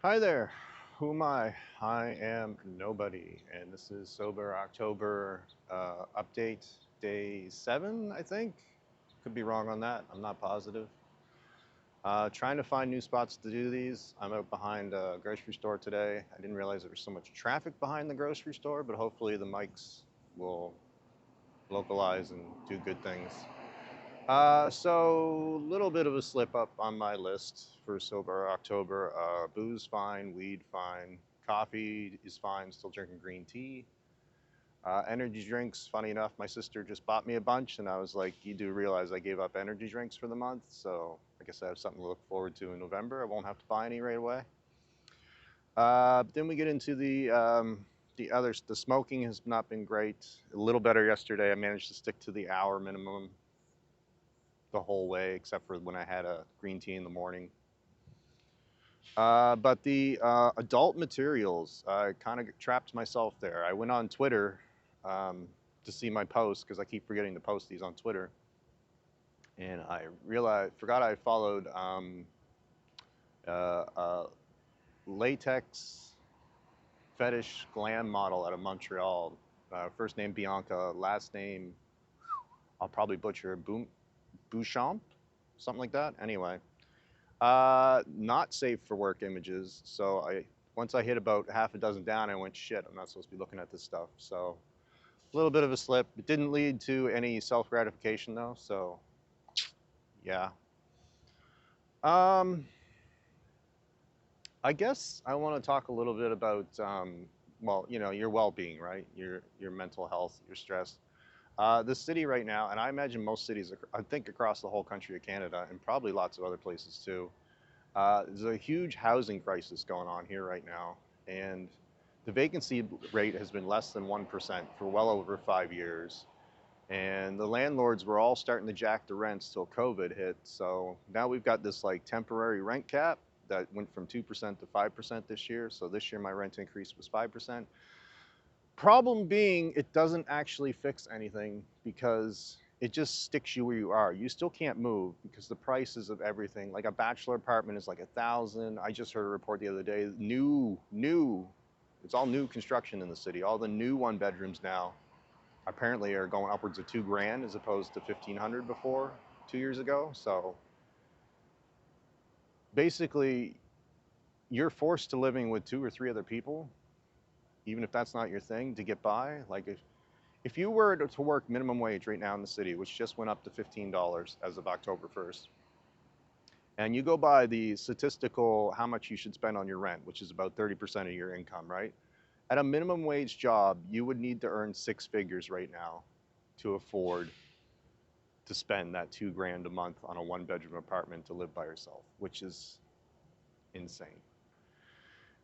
Hi there. Who am I? I am nobody, and this is Sober October update day 7, I think. Could be wrong on that. I'm not positive. Trying to find new spots to do these. I'm out behind a grocery store today. I didn't realize there was so much traffic behind the grocery store, but hopefully the mics will localize and do good things. So little bit of a slip up on my list for sober October. Booze fine, weed fine, coffee is fine. Still drinking green tea. Energy drinks. Funny enough, my sister just bought me a bunch, and I was like, "You do realize I gave up energy drinks for the month, so I guess I have something to look forward to in November. I won't have to buy any right away." Then we get into the others. The smoking has not been great. A little better yesterday. I managed to stick to the hour minimum the whole way, except for when I had a green tea in the morning. But the adult materials, I kind of trapped myself there. I went on Twitter to see my posts because I keep forgetting to post these on Twitter, and I forgot I followed a latex fetish glam model out of Montreal. First name Bianca, last name I'll probably butcher Bouchamp, something like that. Anyway, not safe for work images. So once I hit about half a dozen down, I went, shit, I'm not supposed to be looking at this stuff. So a little bit of a slip. It didn't lead to any self-gratification though. So yeah. Um, I guess I want to talk a little bit about, well, your well-being, right? Your mental health, your stress. The city right now, and I imagine most cities, I think across the whole country of Canada, and probably lots of other places too, there's a huge housing crisis going on here right now, and the vacancy rate has been less than 1% for well over 5 years. And the landlords were all starting to jack the rents till COVID hit. So now we've got this like temporary rent cap that went from 2% to 5% this year. So this year my rent increase was 5%. Problem being, it doesn't actually fix anything because it just sticks you where you are. You still can't move because the prices of everything, like a bachelor apartment is like 1,000. I just heard a report the other day, it's all new construction in the city. All the new one bedrooms now apparently are going upwards of 2 grand as opposed to 1,500 before 2 years ago. So basically, you're forced to living with two or three other people, even if that's not your thing, to get by. Like if you were to work minimum wage right now in the city, which just went up to $15 as of October 1st, and you go by the statistical how much you should spend on your rent, which is about 30% of your income, right? At a minimum wage job, you would need to earn 6 figures right now to afford to spend that 2 grand a month on a one bedroom apartment to live by yourself, which is insane.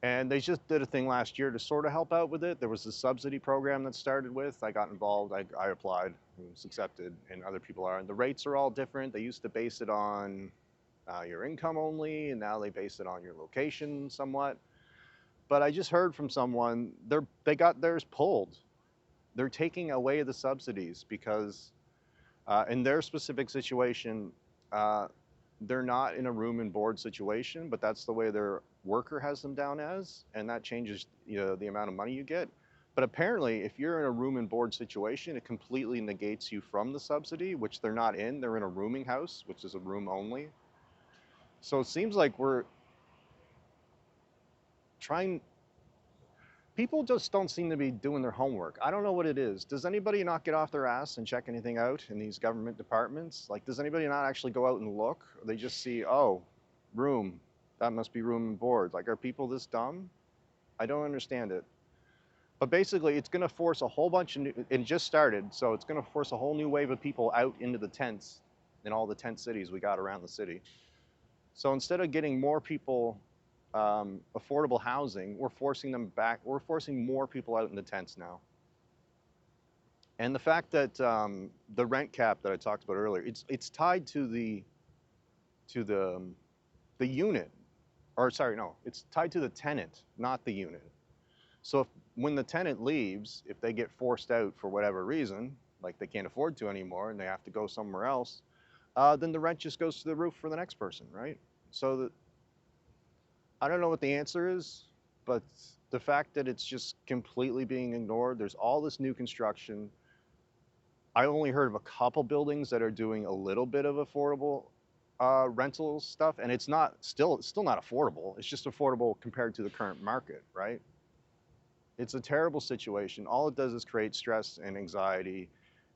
And they just did a thing last year to sort of help out with it. There was a subsidy program that started with. I got involved. I applied. It was accepted, and other people are. And the rates are all different. They used to base it on your income only, and now they base it on your location somewhat. But I just heard from someone they got theirs pulled. They're taking away the subsidies because in their specific situation, uh, they're not in a room and board situation, but that's the way their worker has them down as, and that changes the amount of money you get. But apparently, if you're in a room and board situation, it completely negates you from the subsidy, which they're not in. They're in a rooming house, which is a room only. So it seems like we're trying. People just don't seem to be doing their homework. I don't know what it is. Does anybody not get off their ass and check anything out in these government departments? Like, does anybody not actually go out and look? Or they just see, oh, room, that must be room and board. Like, are people this dumb? I don't understand it. But basically, it's going to force a whole bunch of new, it just started, so it's going to force a whole new wave of people out into the tents in all the tent cities we got around the city. So instead of getting more people affordable housing, we're forcing them back. We're forcing more people out in the tents now. And the fact that the rent cap that I talked about earlier, it's tied to the unit, or sorry, no, it's tied to the tenant, not the unit. So when the tenant leaves, if they get forced out for whatever reason, like they can't afford to anymore and they have to go somewhere else, then the rent just goes to the roof for the next person, right? So I don't know what the answer is, but the fact that it's just completely being ignored, there's all this new construction. I only heard of a couple buildings that are doing a little bit of affordable rental stuff, and it's still not affordable. It's just affordable compared to the current market, right? It's a terrible situation. All it does is create stress and anxiety.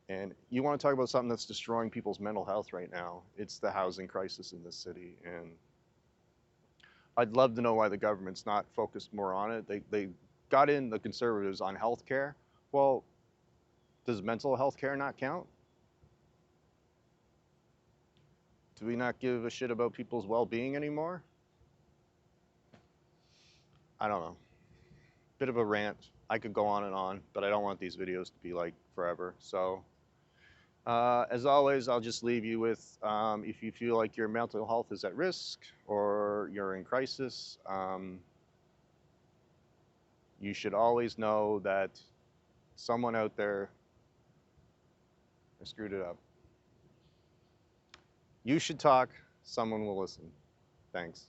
And you want to talk about something that's destroying people's mental health right now? It's the housing crisis in this city. And I'd love to know why the government's not focused more on it. They got in the conservatives on healthcare. Well, does mental health care not count? Do we not give a shit about people's well-being anymore? I don't know. Bit of a rant. I could go on, but I don't want these videos to be like forever. So as always, I'll just leave you with if you feel like your mental health is at risk or you're in crisis, you should always know that someone out there, I screwed it up. You should talk, someone will listen. Thanks.